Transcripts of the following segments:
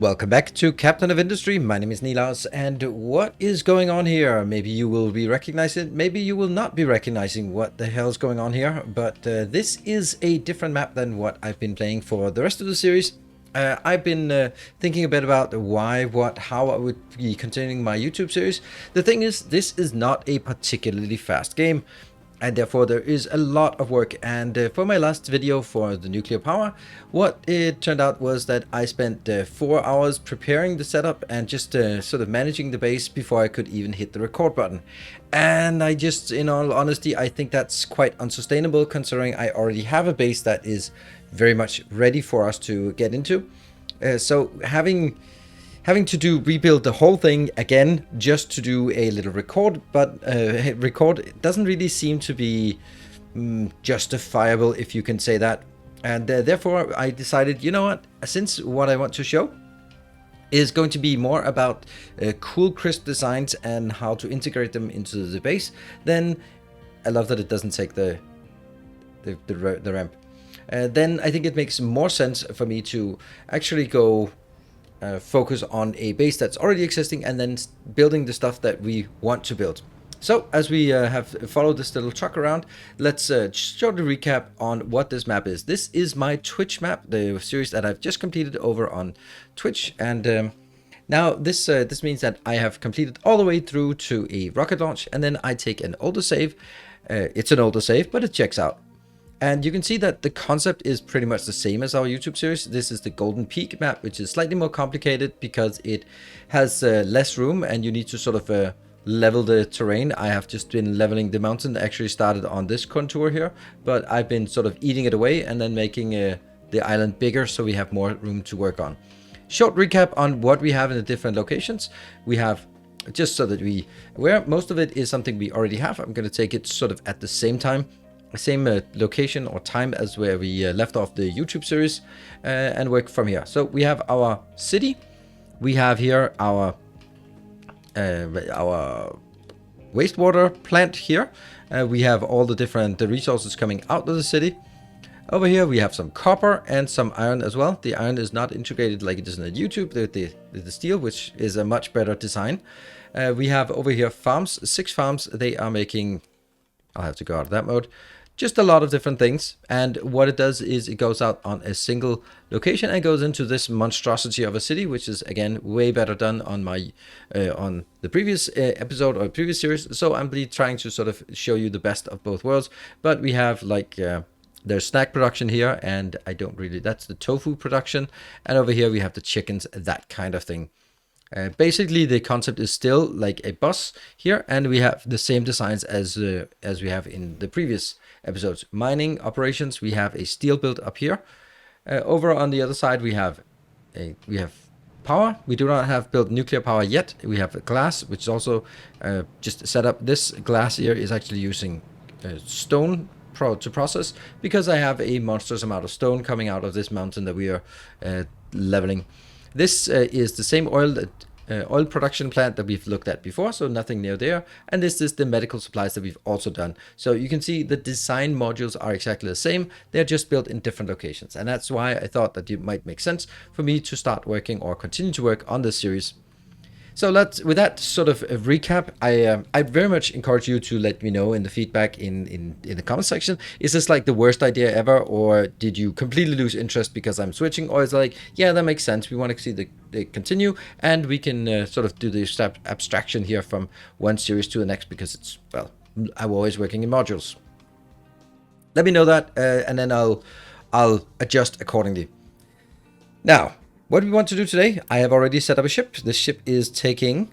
Welcome back to Captain of Industry. My name is Nilaus, and what is going on here? Maybe you will be recognizing it, maybe you will not be recognizing what the hell is going on here, but this is a different map than what I've been playing for the rest of the series. I've been thinking a bit about why, what, how I would be continuing my YouTube series. The thing is, this is not a particularly fast game, and therefore there is a lot of work. And for my last video for the nuclear power, what it turned out was that I spent 4 hours preparing the setup and just sort of managing the base before I could even hit the record button. And I just, in all honesty, I think that's quite unsustainable, considering I already have a base that is very much ready for us to get into. So having to rebuild the whole thing again just to do a little record, but record doesn't really seem to be justifiable, if you can say that. And therefore I decided, you know what, since what I want to show is going to be more about cool, crisp designs and how to integrate them into the base, then I love that it doesn't take the ramp. Then I think it makes more sense for me to actually go focus on a base that's already existing and then building the stuff that we want to build. So as we have followed this little truck around, let's shortly recap on what this map is. This is my Twitch map, the series that I've just completed over on Twitch, and now this means that I have completed all the way through to a rocket launch, and then I take an older save. It's an older save, but it checks out. And you can see that the concept is pretty much the same as our YouTube series. This is the Golden Peak map, which is slightly more complicated because it has less room and you need to sort of level the terrain. I have just been leveling the mountain. Actually started on this contour here, but I've been sort of eating it away and then making the island bigger so we have more room to work on. Short recap on what we have in the different locations. We have, just so that where most of it is something we already have, I'm going to take it sort of at the same time. Same location or time as where we left off the YouTube series, and work from here. So we have our city, we have here our wastewater plant here, we have all the different resources coming out of the city. Over here we have some copper and some iron as well. The iron is not integrated like it is in the YouTube, the steel, which is a much better design. We have over here farms, 6 farms. They are making, I'll have to go out of that mode, just a lot of different things. And what it does is it goes out on a single location and goes into this monstrosity of a city, which is again way better done on my on the previous episode or previous series. So I'm really trying to sort of show you the best of both worlds. But we have like there's snack production here, and I don't really, that's the tofu production, and over here we have the chickens, that kind of thing. Basically the concept is still like a bus here, and we have the same designs as we have in the previous episodes. Mining operations, we have a steel build up here. Over on the other side we have power. We do not have built nuclear power yet. We have glass, which is also just set up. This glass here is actually using stone to process, because I have a monstrous amount of stone coming out of this mountain that we are leveling. This is the same oil production plant that we've looked at before, so nothing new there. And this is the medical supplies that we've also done. So you can see the design modules are exactly the same. They're just built in different locations. And that's why I thought that it might make sense for me to start working or continue to work on this series. So with that sort of a recap, I very much encourage you to let me know in the feedback in the comment section. Is this like the worst idea ever, or did you completely lose interest because I'm switching? Or is it like, yeah, that makes sense, we want to see the continue, and we can sort of do the step abstraction here from one series to the next, because it's, well, I'm always working in modules. Let me know that, and then I'll adjust accordingly. Now, what we want to do today, I have already set up a ship. This ship is taking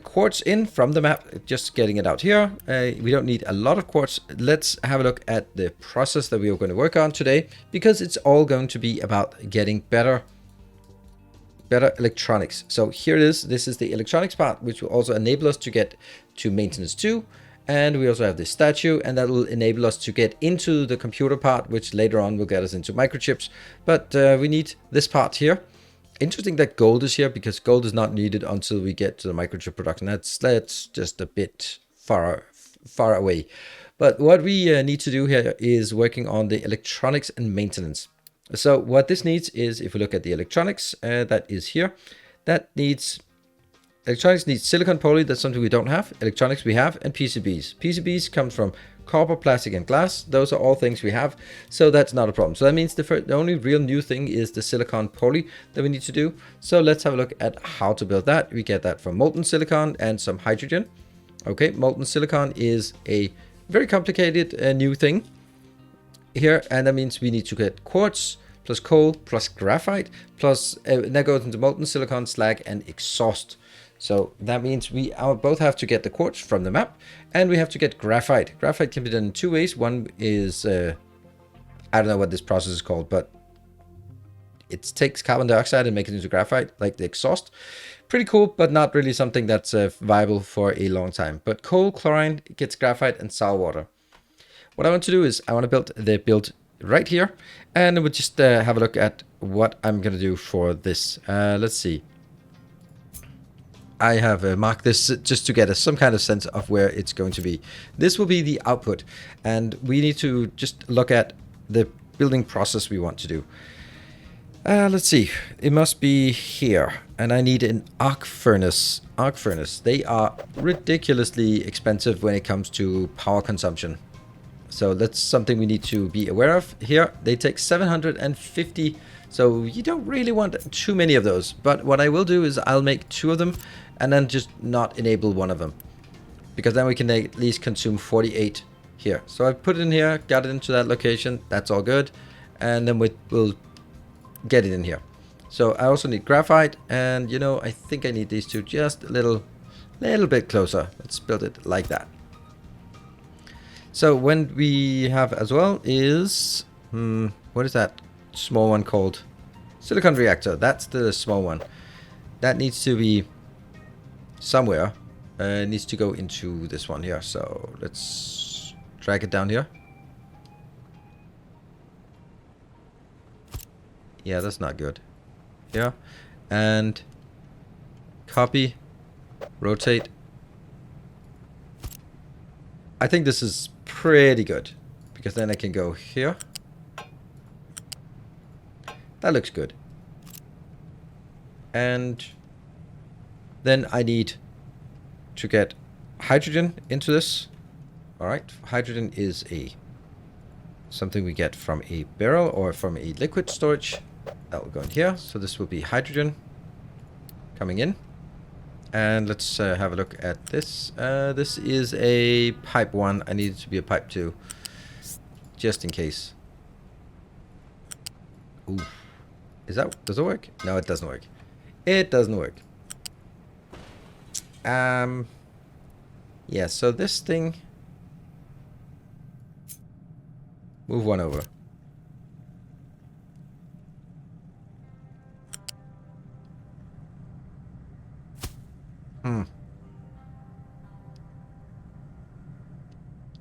quartz in from the map, just getting it out here. We don't need a lot of quartz. Let's have a look at the process that we are going to work on today, because it's all going to be about getting better electronics. So here it is. This is the electronics part, which will also enable us to get to maintenance 2. And we also have this statue, and that will enable us to get into the computer part, which later on will get us into microchips. But we need this part here. Interesting that gold is here, because gold is not needed until we get to the microchip production. That's just a bit far away. But what we need to do here is working on the electronics and maintenance. So what this needs is, if we look at the electronics, that is here, electronics needs silicon poly. That's something we don't have. Electronics we have, and PCBs. PCBs come from copper, plastic, and glass. Those are all things we have, so that's not a problem. So that means the only real new thing is the silicon poly that we need to do. So let's have a look at how to build that. We get that from molten silicon and some hydrogen. Okay, molten silicon is a very complicated new thing here, and that means we need to get quartz plus coal plus graphite plus that goes into molten silicon, slag, and exhaust. So that means we both have to get the quartz from the map, and we have to get graphite. Graphite can be done in two ways. One is I don't know what this process is called, but it takes carbon dioxide and makes it into graphite, like the exhaust. Pretty cool, but not really something that's viable for a long time. But coal, chlorine gets graphite, and sour water. What I want to do is I want to build the build right here, and we'll just have a look at what I'm going to do for this. Let's see. I have marked this just to get some kind of sense of where it's going to be. This will be the output, and we need to just look at the building process we want to do. Let's see. It must be here, and I need an arc furnace. Arc furnace. They are ridiculously expensive when it comes to power consumption. So that's something we need to be aware of. Here, they take 750, so you don't really want too many of those. But what I will do is I'll make 2 of them and then just not enable one of them, because then we can at least consume 48 here. So I put it in here, got it into that location. That's all good. And then we'll get it in here. So I also need graphite, and you know, I think I need these two just a little bit closer. Let's build it like that. So when we have as well is, what is that small one called? Silicon reactor. That's the small one. That needs to be somewhere. It needs to go into this one here. So let's drag it down here. Yeah, that's not good. Yeah. And copy, rotate. I think this is pretty good, because then I can go here. That looks good. And then I need to get hydrogen into this. All right, hydrogen is something we get from a barrel or from a liquid storage. That will go in here. So this will be hydrogen coming in. And let's have a look at this. This is a pipe 1. I need it to be a pipe 2, just in case. Ooh. Does it work? No, it doesn't work. It doesn't work. Yeah, so this thing, move one over.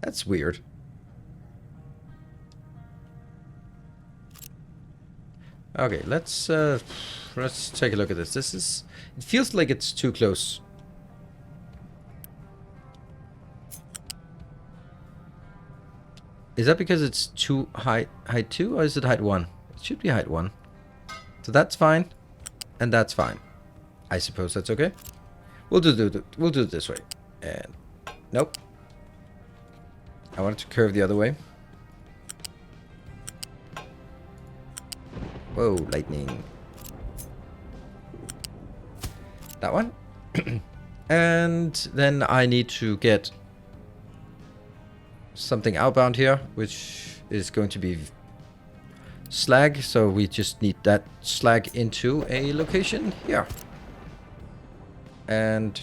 That's weird. Okay, let's take a look at this. It feels like it's too close. Is that because it's too height 2, or is it height 1? It should be height 1. So that's fine, and that's fine. I suppose that's okay. We'll do it this way. And nope. I want it to curve the other way. Whoa, lightning. That one. And then I need to get something outbound here, which is going to be slag. So we just need that slag into a location here. And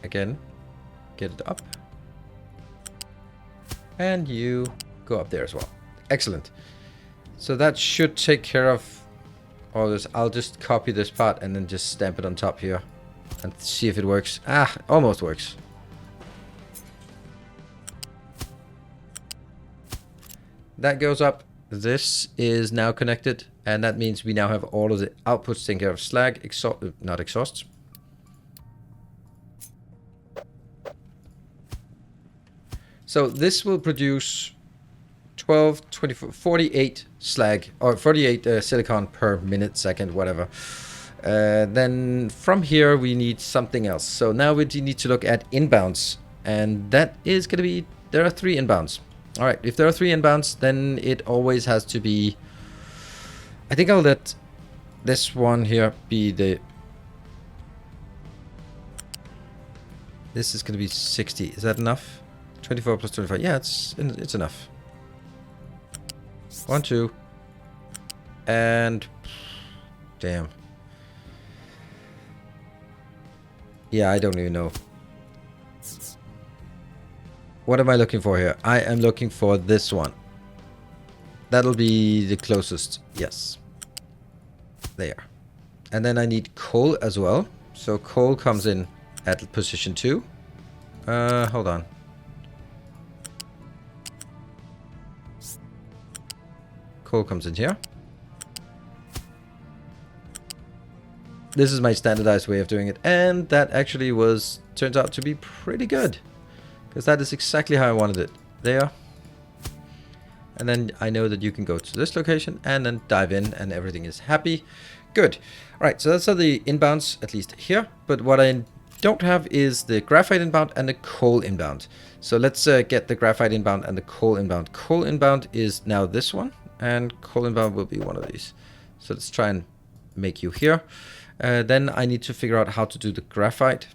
again, get it up. And you go up there as well. Excellent. So that should take care of all this. I'll just copy this part and then just stamp it on top here and see if it works. Ah, almost works. That goes up. This is now connected, and that means we now have all of the outputs taken care of. Slag, not exhausts. So this will produce 12, 24, 48 slag, or 48 silicon per minute, second, whatever. Then from here we need something else. So now we need to look at inbounds, and that is going to be, there are 3 inbounds. All right, if there are 3 inbounds, then it always has to be, I think I'll let this one here be the, this is going to be 60. Is that enough? 24 plus 25. Yeah, it's enough. 1, 2. And damn. Yeah, I don't even know. What am I looking for here? I am looking for this one. That'll be the closest. Yes. There. And then I need coal as well. So coal comes in at position 2. Hold on. Coal comes in here. This is my standardized way of doing it, and that actually turns out to be pretty good, because that is exactly how I wanted it. There. And then I know that you can go to this location and then dive in and everything is happy. Good. All right, so that's all the inbounds, at least here. But what I don't have is the graphite inbound and the coal inbound. So let's get the graphite inbound and the coal inbound. Coal inbound is now this one, and coal inbound will be one of these. So let's try and make you here. Then I need to figure out how to do the graphite.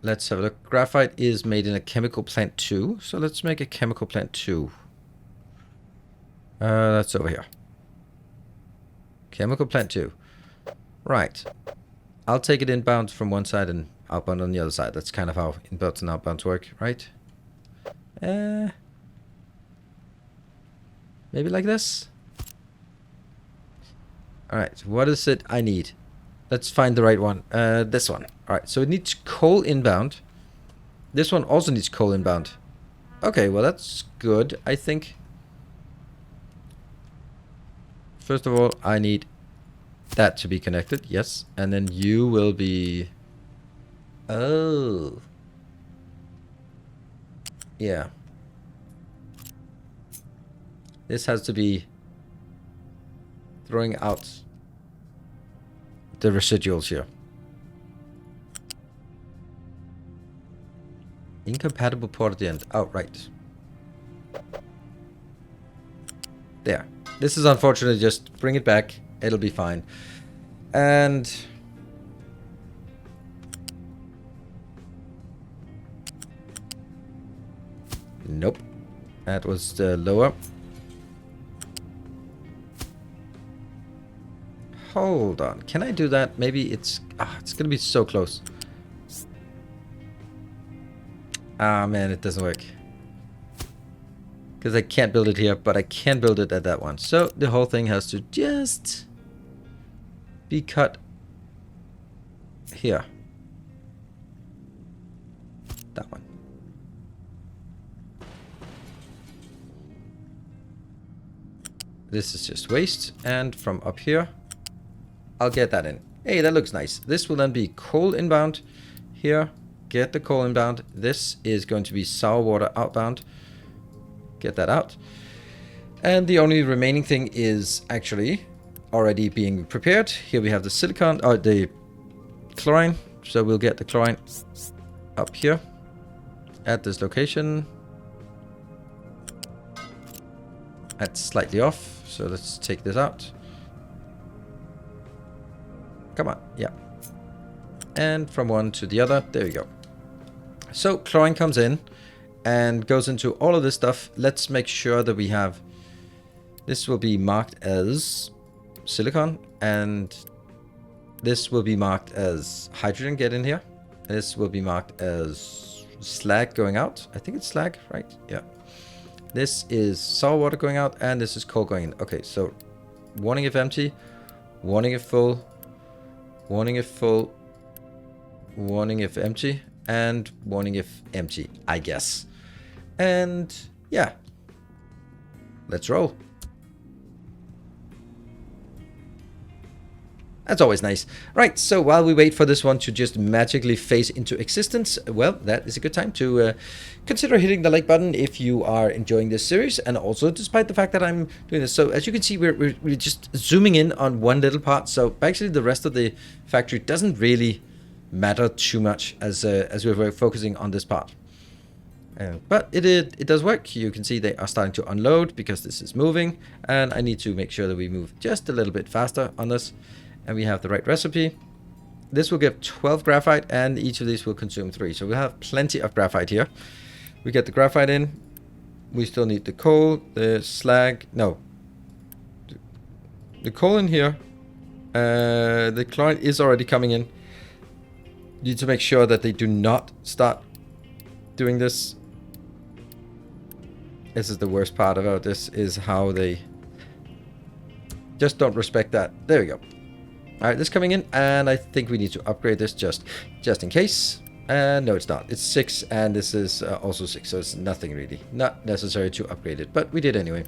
Let's have a look. Graphite is made in a chemical plant 2. So let's make a chemical plant 2. That's over here. Chemical plant 2. Right. I'll take it inbound from one side and outbound on the other side. That's kind of how inbounds and outbounds work, right? Maybe like this? Alright, what is it I need? Let's find the right one. This one. Alright, so it needs coal inbound. This one also needs coal inbound. Okay, well that's good, I think. First of all, I need that to be connected. Yes, and then you will be... Oh. Yeah. This has to be throwing out the residuals here. Incompatible port at the end. Oh, right. There. This is unfortunate. Just bring it back. It'll be fine. And... Nope. That was lower. Hold on. Can I do that? Maybe it's... it's going to be so close. Ah, man, it doesn't work. Because I can't build it here, but I can build it at that one. So the whole thing has to just be cut here. That one. This is just waste. And from up here, I'll get that in. Hey, that looks nice. This will then be coal inbound. Here, get the coal inbound. This is going to be sour water outbound. Get that out. And the only remaining thing is actually already being prepared. Here we have the silicon, or the chlorine. So we'll get the chlorine up here at this location. That's slightly off. So let's take this out. Come on, yeah. And from one to the other, there we go. So chlorine comes in and goes into all of this stuff. Let's make sure that we have, this will be marked as silicon, and this will be marked as hydrogen, get in here. This will be marked as slag going out. I think it's slag, right? Yeah. This is sour water going out, and this is coal going in. Okay, so warning if empty, warning if full, warning if full, warning if empty, and warning if empty, I guess. And yeah, let's roll. That's always nice. Right, so while we wait for this one to just magically phase into existence, well, that is a good time to consider hitting the like button if you are enjoying this series, and also despite the fact that I'm doing this. So as you can see, we're just zooming in on one little part, so actually the rest of the factory doesn't really matter too much as we're focusing on this part. But it does work. You can see they are starting to unload because this is moving, and I need to make sure that we move just a little bit faster on this. And we have the right recipe. This will give 12 graphite, and each of these will consume 3. So we'll have plenty of graphite here. We get the graphite in. We still need the coal, the slag. No. The coal in here. The chlorine is already coming in. You need to make sure that they do not start doing this. This is the worst part about this, is how they just don't respect that. There we go. Alright, this coming in, and I think we need to upgrade this just in case. No, it's not. It's 6, and this is also 6, so it's nothing really. Not necessary to upgrade it, but we did anyway.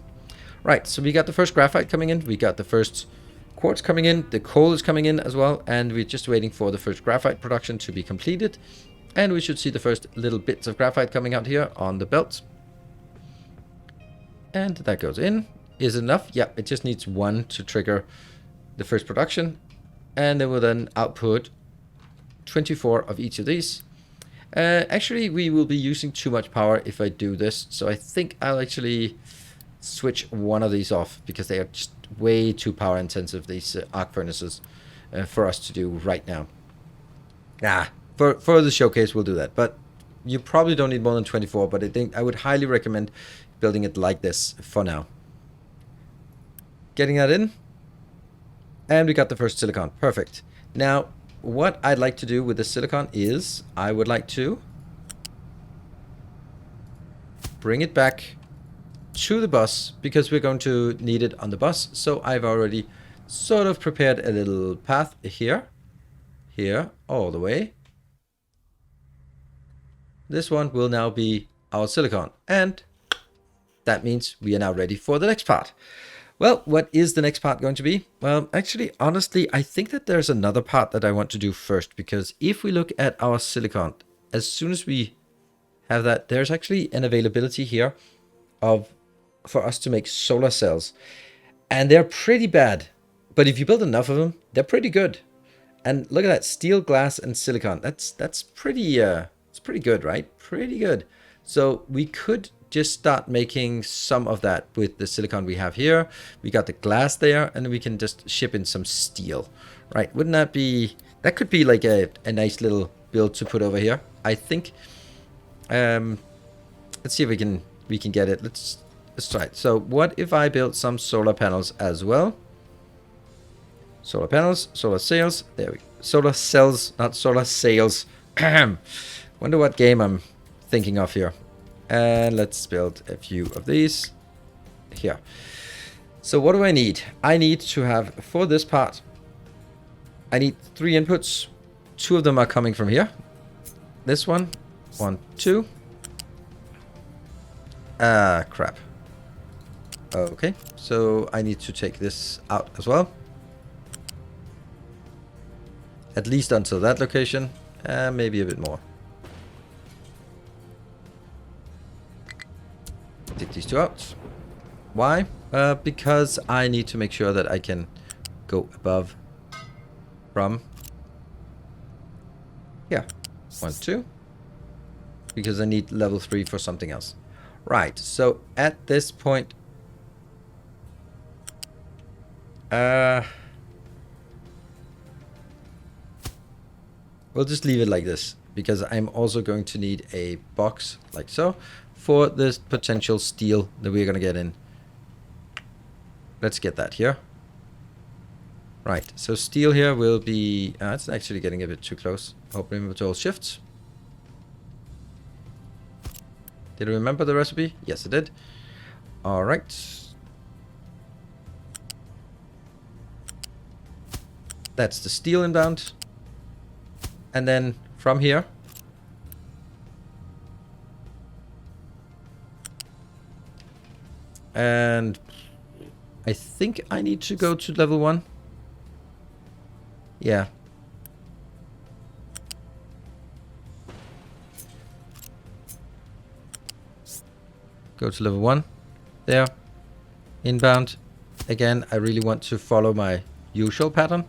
Right, so we got the first graphite coming in. We got the first quartz coming in. The coal is coming in as well, and we're just waiting for the first graphite production to be completed. And we should see the first little bits of graphite coming out here on the belt. And that goes in. Is it enough? Yeah, it just needs 1 to trigger the first production. And then we'll then output 24 of each of these. Actually, we will be using too much power if I do this. So I think I'll actually switch one of these off, because they are just way too power intensive, these arc furnaces, for us to do right now. For the showcase, we'll do that. But you probably don't need more than 24, but I think I would highly recommend building it like this for now. Getting that in. And we got the first silicon. Perfect. Now, what I'd like to do with the silicon is I would like to bring it back to the bus, because we're going to need it on the bus. So I've already sort of prepared a little path here, all the way. This one will now be our silicon, and that means we are now ready for the next part. Well, what is the next part going to be? Well, actually, honestly, I think that there's another part that I want to do first, because if we look at our silicon, as soon as we have that, there's actually an availability here for us to make solar cells. And they're pretty bad, but if you build enough of them, they're pretty good. And look at that, steel, glass, and silicon. That's pretty it's pretty good, right? Pretty good. So we could just start making some of that with the silicon we have here. We got the glass there, and we can just ship in some steel, right? Wouldn't that be, that could be like a nice little build to put over here, I think. Let's see if we can get it. Let's try it. So what if I built some solar panels as well? Solar panels, solar sails. There we go. Solar cells, not solar sails. Wonder what game I'm thinking of here. And let's build a few of these here. So what do I need? I need to have, for this part, I need 3 inputs. 2 of them are coming from here. This one, 1, 2. Crap. Okay, so I need to take this out as well. At least until that location, maybe a bit more. Take these 2 out. Why? Because I need to make sure that I can go above from here. 1, 2. Because I need level 3 for something else. Right, so at this point, we'll just leave it like this, because I'm also going to need a box like so for this potential steel that we're going to get in. Let's get that here. Right, so steel here will be, it's actually getting a bit too close. Hope remember to hold shift. Did I remember the recipe? Yes, I did. All right. That's the steel inbound. And then from here, and I think I need to go to level 1. Yeah. Go to level 1. There. Inbound. Again, I really want to follow my usual pattern.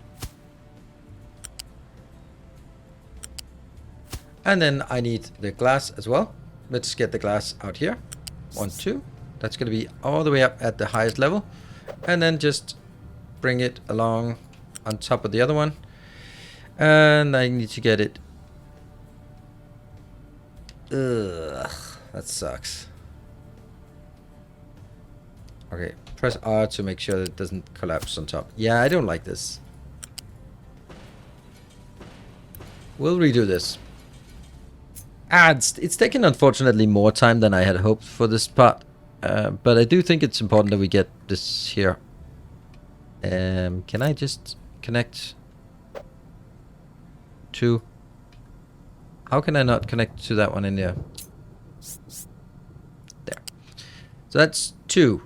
And then I need the glass as well. Let's get the glass out here. 1, 2. That's going to be all the way up at the highest level. And then just bring it along on top of the other one. And I need to get it. Ugh, that sucks. Okay, press R to make sure that it doesn't collapse on top. Yeah, I don't like this. We'll redo this. It's taken, unfortunately, more time than I had hoped for this part. But I do think it's important that we get this here. Can I just connect to... How can I not connect to that one in there? There. So that's 2.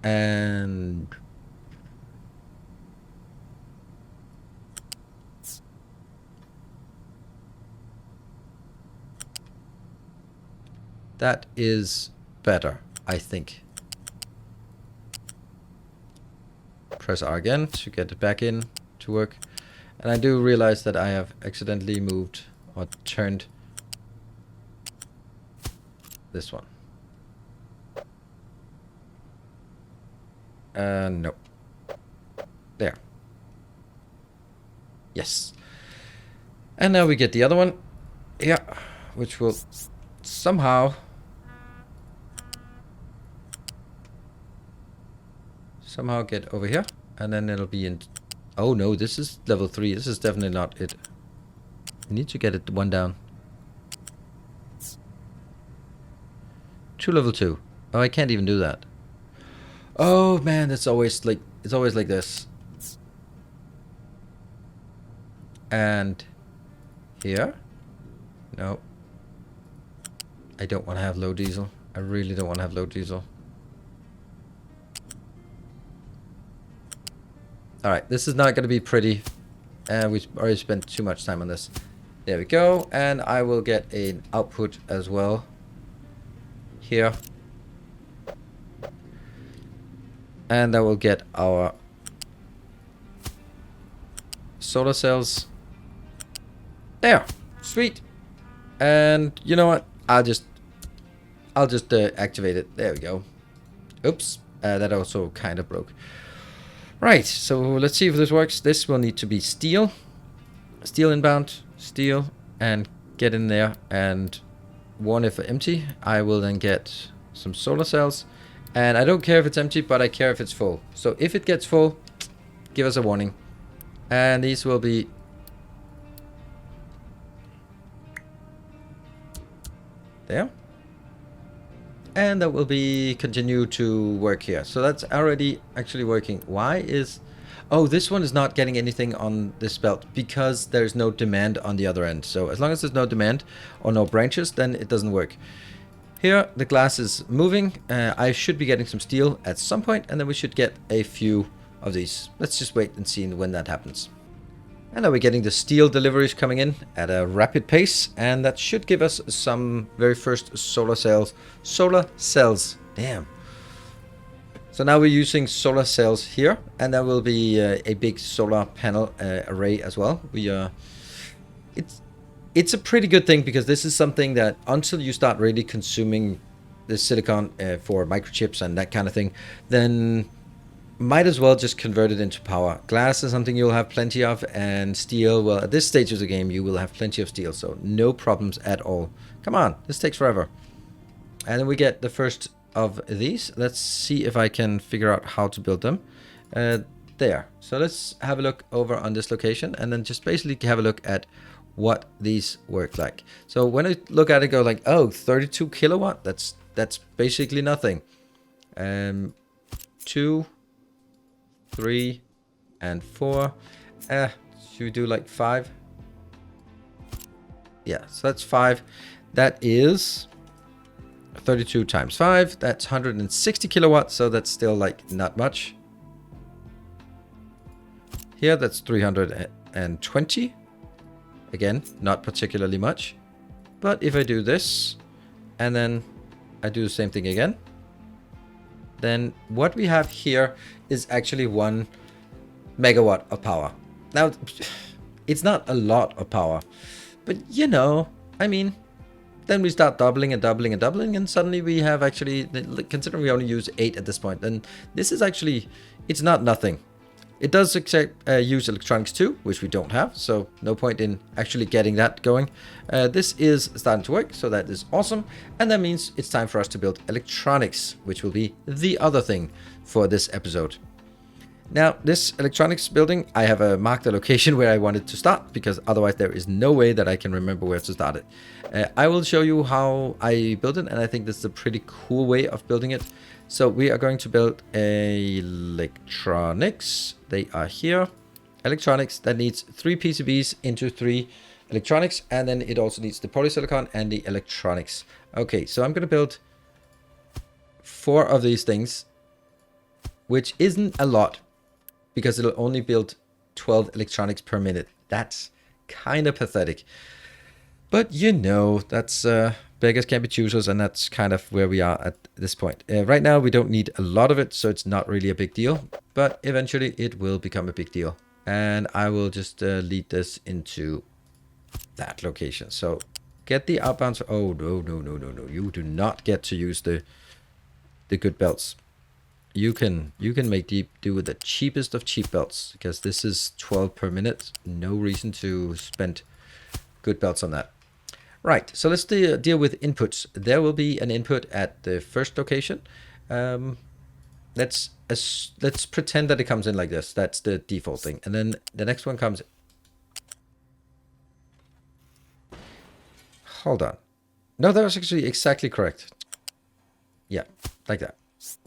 And... that is better, I think. Press R again to get it back in to work. And I do realize that I have accidentally moved or turned this one. No. There. Yes. And now we get the other one. Yeah. Which will somehow get over here. And then it'll be in... Oh no, this is level 3. This is definitely not it. I need to get it one down. To level 2. Oh, I can't even do that. Oh man, it's always like this. And here? No. I don't want to have low diesel. I really don't want to have low diesel. Alright, this is not going to be pretty. And we've already spent too much time on this. There we go. And I will get an output as well. Here. And I will get our solar cells. There. Sweet. And you know what? I'll just activate it. There we go. Oops. That also kind of broke. Right. So let's see if this works. This will need to be steel. Steel inbound. Steel. And get in there. And warn if empty. I will then get some solar cells. And I don't care if it's empty, but I care if it's full. So if it gets full, give us a warning. And these will be... there. And that will be continue to work here. So that's already actually working. Why is... Oh, this one is not getting anything on this belt because there's no demand on the other end. So as long as there's no demand or no branches, then it doesn't work. Here, the glass is moving. I should be getting some steel at some point, and then we should get a few of these. Let's just wait and see when that happens. And now we're getting the steel deliveries coming in at a rapid pace, and that should give us some very first solar cells. Solar cells. Damn. So now we're using solar cells here, and there will be a big solar panel array as well. It's a pretty good thing because this is something that until you start really consuming the silicon for microchips and that kind of thing, then might as well just convert it into power. Glass is something you'll have plenty of, and steel, well, at this stage of the game, you will have plenty of steel, so no problems at all. Come on, this takes forever. And then we get the first of these. Let's see if I can figure out how to build them. There. So let's have a look over on this location, and then just basically have a look at what these work like. So when I look at it, go like, oh, 32 kilowatt. That's basically nothing. 2, 3, and 4. Should we do like 5? Yeah, so that's 5. That is 32 times 5. That's 160 kilowatts. So that's still like not much. Here, that's 320. Again, not particularly much. But if I do this, and then I do the same thing again, then what we have here is actually 1 megawatt of power. Now, it's not a lot of power, but you know, I mean, then we start doubling and doubling and doubling, and suddenly we have actually, considering we only use 8 at this point, then this is actually, it's not nothing. It does use electronics too, which we don't have, so no point in actually getting that going. This is starting to work, so that is awesome, and that means it's time for us to build electronics, which will be the other thing for this episode. Now, this electronics building, I have marked the location where I wanted to start, because otherwise there is no way that I can remember where to start it. I will show you how I built it, and I think this is a pretty cool way of building it. So we are going to build electronics. They are here. Electronics that needs 3 PCBs into 3 electronics, and then it also needs the polysilicon and the electronics. Okay, so I'm going to build 4 of these things, which isn't a lot, because it'll only build 12 electronics per minute. That's kind of pathetic. But you know, that's beggars can't be choosers, and that's kind of where we are at this point. Right now, we don't need a lot of it, so it's not really a big deal. But eventually, it will become a big deal. And I will just lead this into that location. So get the outbounds. Oh, no. You do not get to use the good belts. You can make do with the cheapest of cheap belts, because this is 12 per minute. No reason to spend good belts on that. Right, so let's deal with inputs. There will be an input at the first location. Let's pretend that it comes in like this. That's the default thing. And then the next one comes. Hold on. No, that was actually exactly correct. Yeah, like that.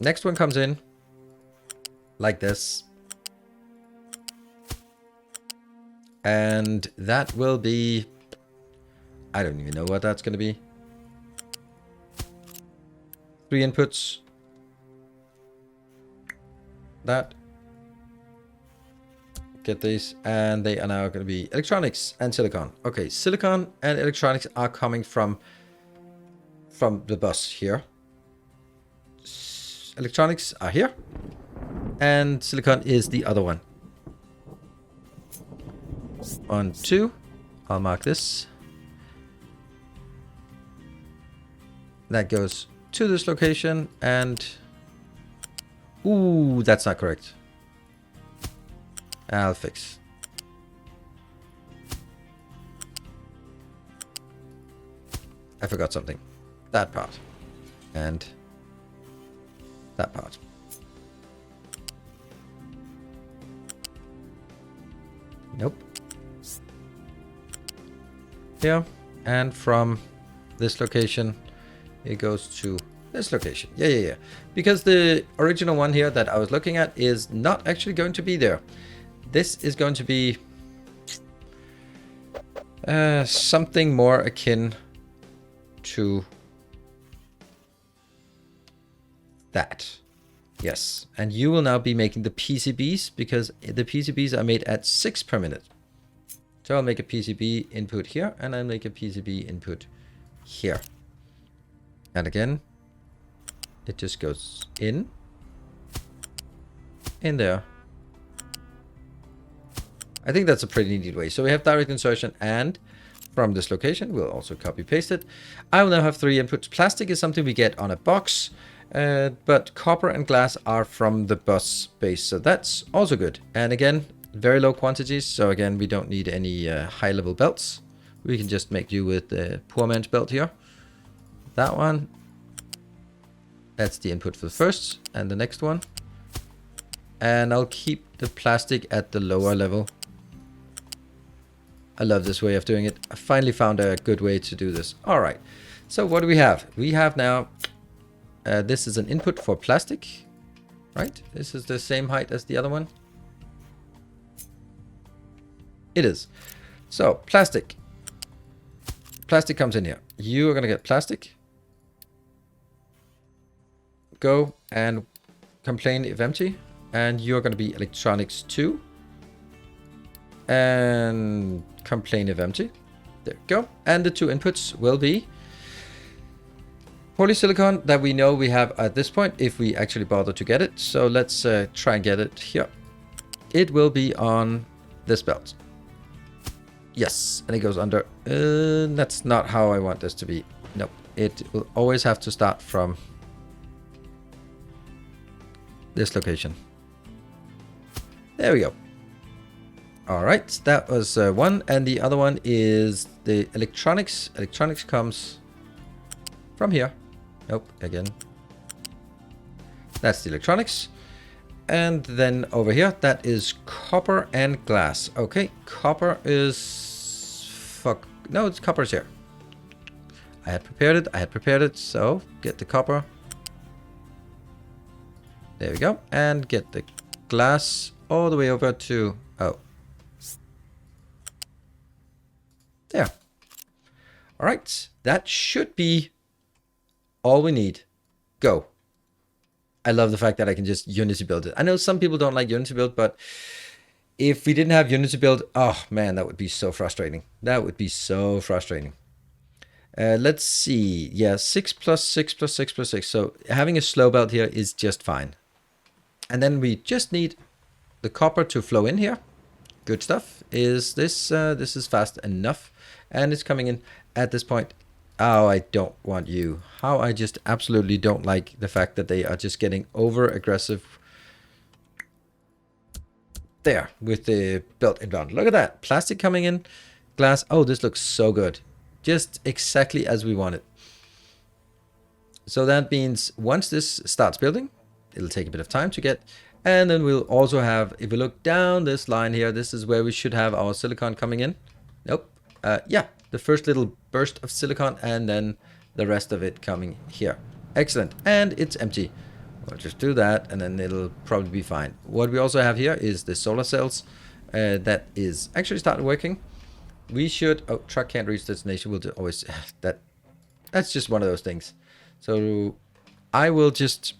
Next one comes in like this. And that will be, I don't even know what that's going to be. 3 inputs. That. Get these. And they are now going to be electronics and silicon. Okay, silicon and electronics are coming from the bus here. Electronics are here. And silicon is the other one. 1, 2. I'll mark this. That goes to this location, and ooh, that's not correct. I'll fix. I forgot something. That part. And that part. Nope. Here, and from this location it goes to this location. Yeah. Because the original one here that I was looking at is not actually going to be there. This is going to be something more akin to that. Yes, and you will now be making the PCBs, because the PCBs are made at 6 per minute. So I'll make a PCB input here, and I'll make a PCB input here. And again, it just goes in there. I think that's a pretty neat way. So we have direct insertion, and from this location, we'll also copy paste it. I will now have 3 inputs. Plastic is something we get on a box, but copper and glass are from the bus base. So that's also good. And again, very low quantities. So again, we don't need any high level belts. We can just make do with the poor man's belt here. That one. That's the input for the first, and the next one. And I'll keep the plastic at the lower level. I love this way of doing it. I finally found a good way to do this. All right. So what do we have? We have now, this is an input for plastic, right? This is the same height as the other one. It is. So plastic. Plastic comes in here. You are going to get plastic. Go and complain if empty. And you're going to be electronics 2. And complain if empty. There we go. And the 2 inputs will be polysilicon that we know we have at this point if we actually bother to get it. So let's try and get it here. It will be on this belt. Yes, and it goes under. That's not how I want this to be. Nope. It will always have to start from this location. There we go. All right, that was one. And the other one is the electronics. Electronics comes from here. Nope, again. That's the electronics. And then over here, that is copper and glass. Okay, copper is... Fuck. No, it's copper's here. I had prepared it. So, get the copper. There we go. And get the glass all the way over to... Oh. There. All right. That should be all we need. Go. I love the fact that I can just Unity build it. I know some people don't like Unity build, but if we didn't have Unity build, oh man, that would be so frustrating. That would be so frustrating. Let's see. Yeah, 6 plus 6 plus 6 plus 6. So having a slow belt here is just fine. And then we just need the copper to flow in here. Good stuff. Is this, this is fast enough. And it's coming in at this point. Oh, I don't want you. How I just absolutely don't like the fact that they are just getting over aggressive. There, with the belt inbound. Look at that. Plastic coming in. Glass. Oh, this looks so good. Just exactly as we want it. So that means once this starts building, it'll take a bit of time to get. And then we'll also have, if we look down this line here, this is where we should have our silicon coming in. Nope. Yeah, the first little burst of silicon and then the rest of it coming here. Excellent. And it's empty. We'll just do that and then it'll probably be fine. What we also have here is the solar cells that is actually started working. We should... Oh, truck can't reach destination. We'll always... That's just one of those things. So I will just...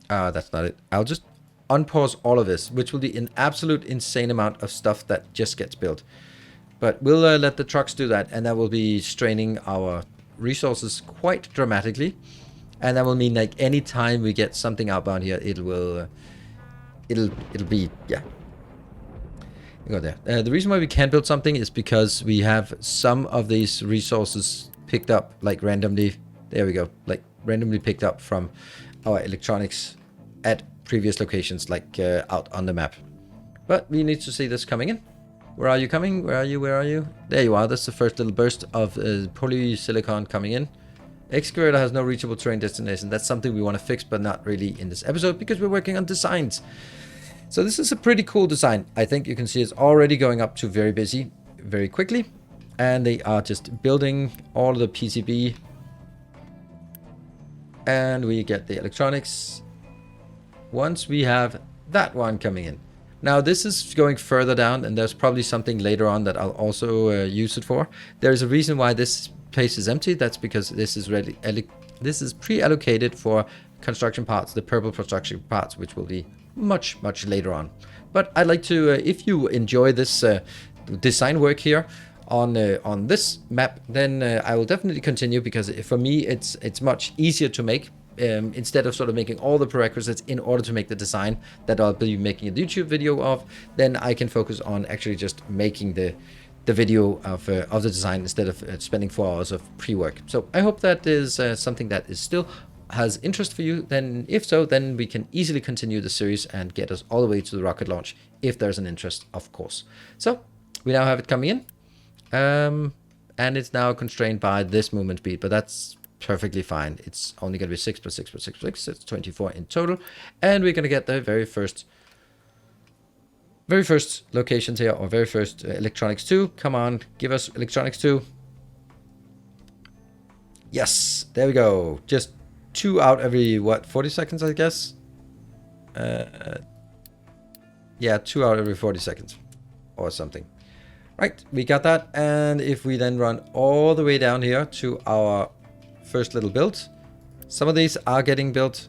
that's not it. I'll just unpause all of this, which will be an absolute insane amount of stuff that just gets built. But we'll let the trucks do that, and that will be straining our resources quite dramatically. And that will mean like any time we get something outbound here, it will, it'll be, yeah. You go there. The reason why we can't build something is because we have some of these resources picked up like randomly. There we go, like randomly picked up from our electronics at previous locations, like out on the map. But we need to see this coming in. Where are you coming? Where are you? Where are you? There you are. That's the first little burst of polysilicon coming in. Excavator has no reachable terrain destination. That's something we want to fix, but not really in this episode because we're working on designs. So this is a pretty cool design. I think you can see it's already going up to very busy very quickly. And they are just building all of the PCB. And we get the electronics once we have that one coming in. Now this is going further down and there's probably something later on that I'll also use it for. There's a reason why this place is empty. That's because this is ready. This is pre-allocated for construction parts, the purple construction parts, which will be much later on. But I'd like to, if you enjoy this design work here on this map, then I will definitely continue because for me it's much easier to make. Instead of sort of making all the prerequisites in order to make the design that I'll be making a YouTube video of, then I can focus on actually just making the video of the design instead of spending 4 hours of pre-work. So I hope that is something that is still has interest for you. Then if so, then we can easily continue the series and get us all the way to the rocket launch if there's an interest, of course. So we now have it coming in, and it's now constrained by this movement speed, but that's perfectly fine. It's only going to be 6 plus 6 plus 6 plus 6. It's 24 in total. And we're going to get the very first locations here, or very first electronics 2. Come on, give us electronics 2. Yes, there we go. Just 2 out every, what, 40 seconds, I guess? Yeah, 2 out every 40 seconds or something. Right, we got that. And if we then run all the way down here to our first little build. Some of these are getting built.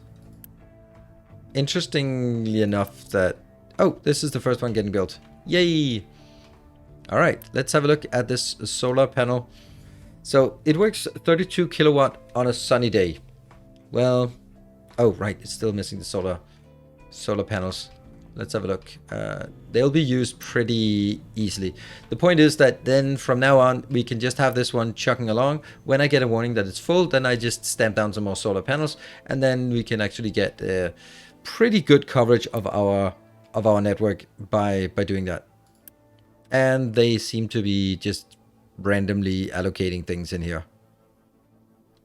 Interestingly enough that... Oh, this is the first one getting built. Yay! All right, let's have a look at this solar panel. So it works 32 kilowatt on a sunny day. Well, oh right, it's still missing the solar panels. Let's have a look. They'll be used pretty easily. The point is that then from now on, we can just have this one chugging along. When I get a warning that it's full, then I just stamp down some more solar panels, and then we can actually get pretty good coverage of our network by doing that. And they seem to be just randomly allocating things in here.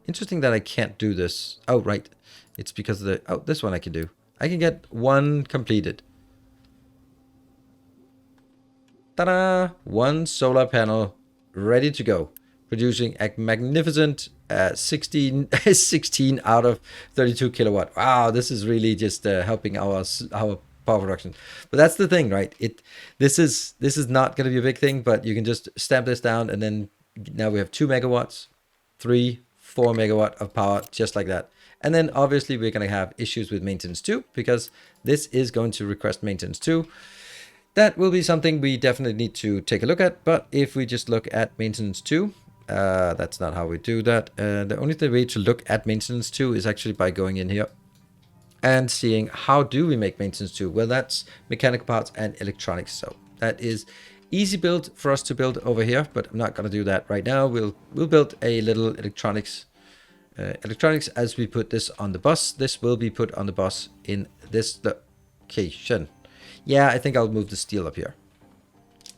Interesting that I can't do this. Oh, right. It's because of this one I can do. I can get one completed. Ta-da! One solar panel ready to go, producing a magnificent 16 out of 32 kilowatt. Wow, this is really just helping our power production. But that's the thing, right? This is not going to be a big thing, but you can just stamp this down, and then now we have 2 megawatts, 3, 4 megawatt of power, just like that. And then obviously we're going to have issues with maintenance too, because this is going to request maintenance too. That will be something we definitely need to take a look at. But if we just look at maintenance 2, that's not how we do that. The only way to look at maintenance 2 is actually by going in here and seeing how do we make maintenance 2. Well, that's mechanical parts and electronics. So that is easy build for us to build over here, but I'm not going to do that right now. We'll build a little electronics as we put this on the bus. This will be put on the bus in this location. Yeah, I think I'll move the steel up here.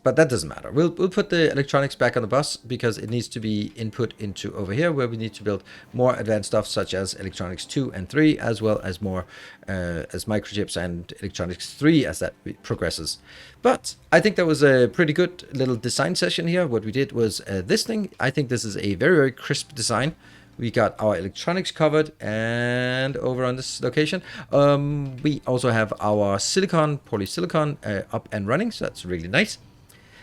But that doesn't matter. We'll put the electronics back on the bus because it needs to be input into over here where we need to build more advanced stuff such as electronics 2 and 3, as well as more as microchips and electronics 3 as that progresses. But I think that was a pretty good little design session here. What we did was this thing. I think this is a very, very crisp design. We got our electronics covered, and over on this location, we also have our polysilicon up and running, so that's really nice.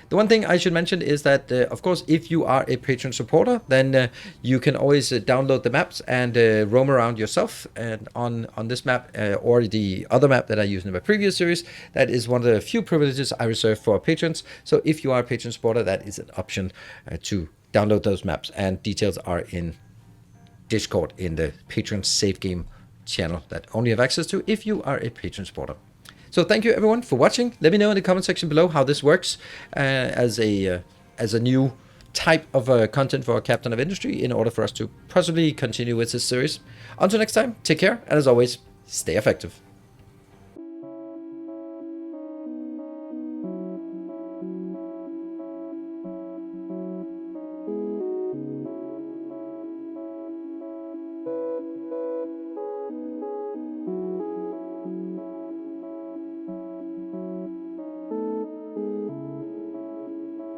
The one thing I should mention is that, of course, if you are a patron supporter, then you can always download the maps and roam around yourself. And on this map, or the other map that I used in my previous series, that is one of the few privileges I reserve for patrons. So if you are a patron supporter, that is an option to download those maps, and details are in Discord in the Patreon Save Game channel that only have access to if you are a patron supporter. So thank you everyone for watching. Let me know in the comment section below how this works as a new type of content for Captain of Industry in order for us to possibly continue with this series. Until next time, take care, and as always, stay effective.